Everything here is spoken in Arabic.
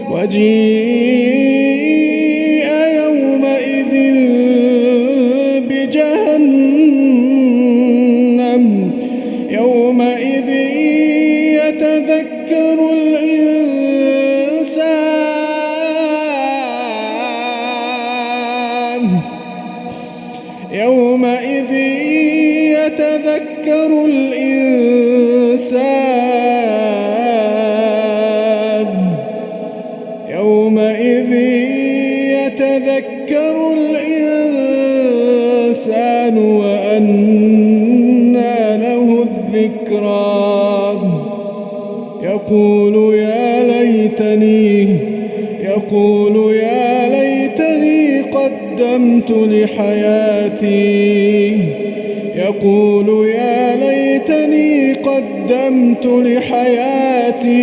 وجيء يومئذ بجهنم يومئذ يتذكر الإنسان يومئذ يتذكر الإنسان يومئذ يتذكر الإنسان وأنى له الذكرى يقول يا ليتني قدمت لحياتي يقول يا ليتني قدمت لحياتي